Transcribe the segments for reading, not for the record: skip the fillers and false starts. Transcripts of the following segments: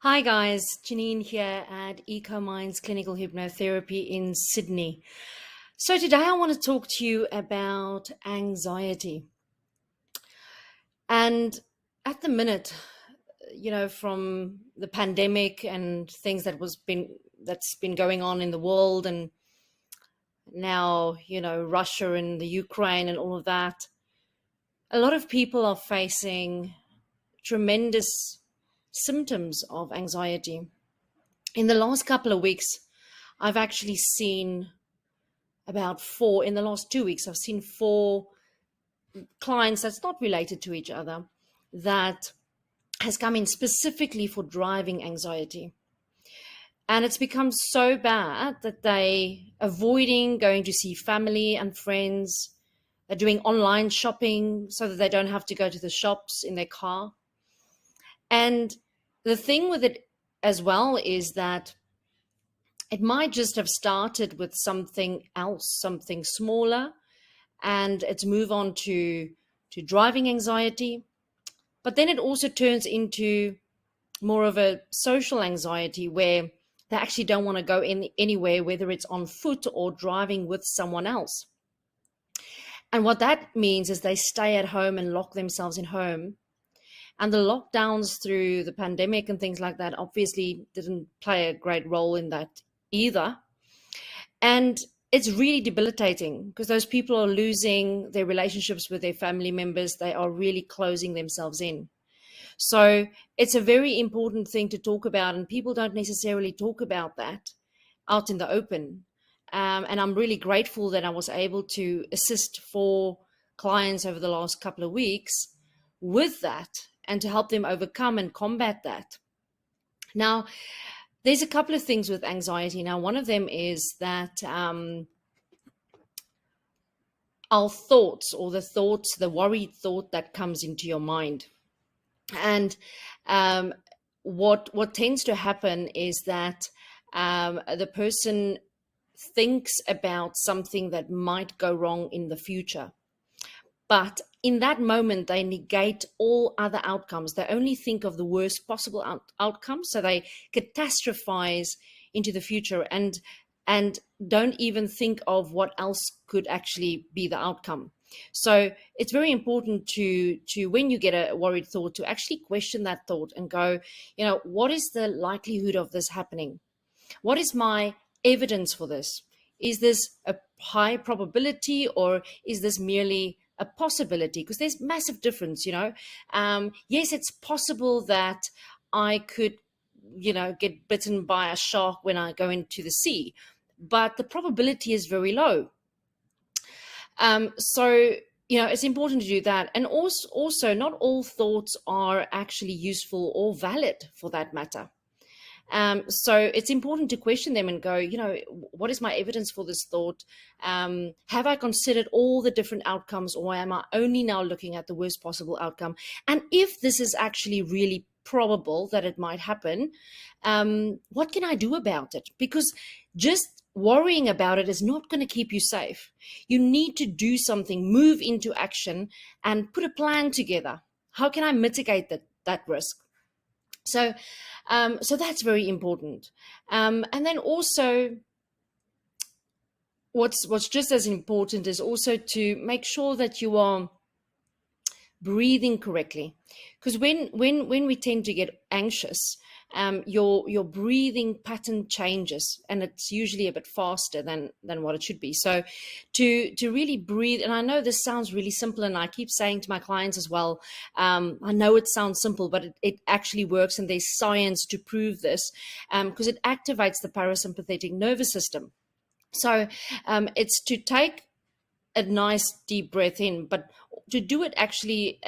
Hi guys, Genine here at Ecomindz Clinical Hypnotherapy in Sydney. So today I want to talk to you about anxiety. And at the minute, from the pandemic and things that's been going on in the world, and now, Russia and the Ukraine and all of that, a lot of people are facing tremendous symptoms of anxiety. In the last couple of weeks, I've actually seen about four, in the last 2 weeks, I've seen four clients that's not related to each other that has come in specifically for driving anxiety. And it's become so bad that they avoiding going to see family and friends. They're doing online shopping so that they don't have to go to the shops in their car. And the thing with it as well is that it might just have started with something else, something smaller, and it's move on to driving anxiety. But then it also turns into more of a social anxiety where they actually don't want to go in anywhere, whether it's on foot or driving with someone else. And what that means is they stay at home and lock themselves in home. And the lockdowns through the pandemic and things like that obviously didn't play a great role in that either. And it's really debilitating because those people are losing their relationships with their family members. They are really closing themselves in. So it's a very important thing to talk about, and people don't necessarily talk about that out in the open. And I'm really grateful that I was able to assist four clients over the last couple of weeks with that and to help them overcome and combat that. Now, there's a couple of things with anxiety. Now, one of them is that our thoughts, or the worried thought that comes into your mind. And what tends to happen is that the person thinks about something that might go wrong in the future. But in that moment, they negate all other outcomes. They only think of the worst possible outcome. So they catastrophize into the future and don't even think of what else could actually be the outcome. So it's very important to when you get a worried thought, to actually question that thought and go, what is the likelihood of this happening? What is my evidence for this? Is this a high probability, or is this merely a possibility? Because there's massive difference, yes, it's possible that I could, get bitten by a shark when I go into the sea, but the probability is very low. So it's important to do that. And also not all thoughts are actually useful or valid for that matter. So it's important to question them and go, what is my evidence for this thought? Have I considered all the different outcomes, or am I only now looking at the worst possible outcome? And if this is actually really probable that it might happen, what can I do about it? Because just worrying about it is not going to keep you safe. You need to do something, move into action, and put a plan together. How can I mitigate that risk? So that's very important. And then also, what's just as important is also to make sure that you are breathing correctly, because when we tend to get anxious, your breathing pattern changes, and it's usually a bit faster than what it should be. So to really breathe, and I know this sounds really simple, and I keep saying to my clients as well, I know it sounds simple, but it actually works, and there's science to prove this, because it activates the parasympathetic nervous system. So it's to take a nice deep breath in, but to do it actually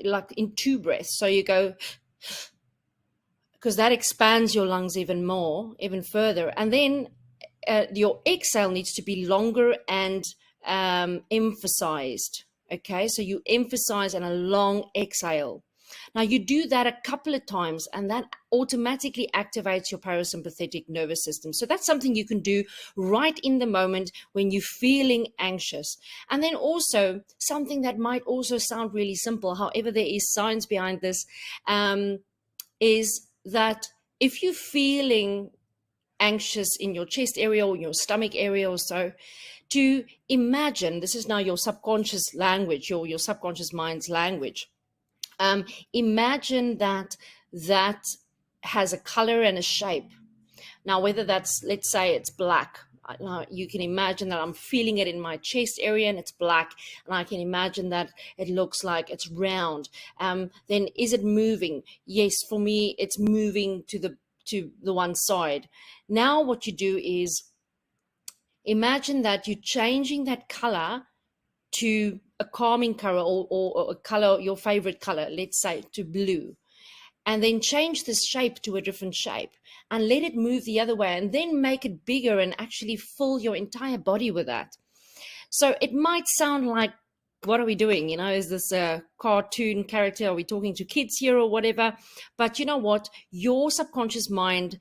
like in 2 breaths. So you go, because that expands your lungs even more, even further. And then your exhale needs to be longer and emphasized. Okay, so you emphasize and a long exhale. Now you do that a couple of times, and that automatically activates your parasympathetic nervous system. So that's something you can do right in the moment when you're feeling anxious. And then also something that might also sound really simple, however, there is science behind this, is that if you're feeling anxious in your chest area or your stomach area or so, to imagine, this is now your subconscious language, your subconscious mind's language. Imagine that that has a color and a shape. Now, whether that's, let's say it's black, now you can imagine that I'm feeling it in my chest area and it's black, and I can imagine that it looks like it's round. Then is it moving? Yes, for me, it's moving to the one side. Now, what you do is imagine that you're changing that color to a calming color, or a color, your favorite color, let's say to blue, and then change this shape to a different shape and let it move the other way, and then make it bigger and actually fill your entire body with that. So it might sound like, what are we doing? Is this a cartoon character? Are we talking to kids here or whatever? But you know what? Your subconscious mind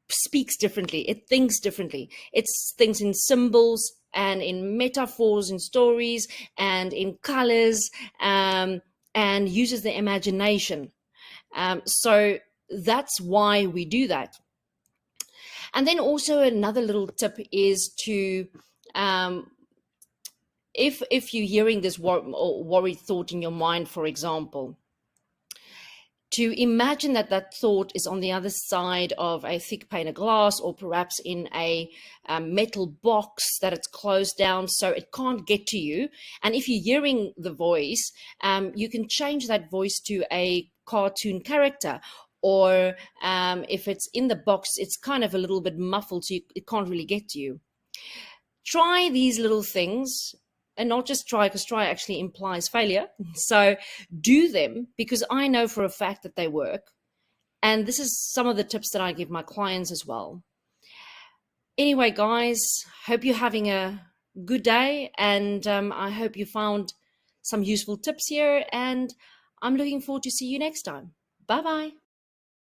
speaks differently. It thinks differently. It thinks in symbols and in metaphors and stories and in colors, and uses the imagination. So that's why we do that. And then also another little tip is to, if you're hearing this worried thought in your mind, for example, to imagine that that thought is on the other side of a thick pane of glass, or perhaps in a metal box that it's closed down so it can't get to you. And if you're hearing the voice, you can change that voice to a cartoon character, or if it's in the box, it's kind of a little bit muffled, so it can't really get to you. Try these little things, and not just try, because try actually implies failure. So do them, because I know for a fact that they work. And this is some of the tips that I give my clients as well. Anyway, guys, hope you're having a good day, and I hope you found some useful tips here, and I'm looking forward to see you next time. Bye-bye.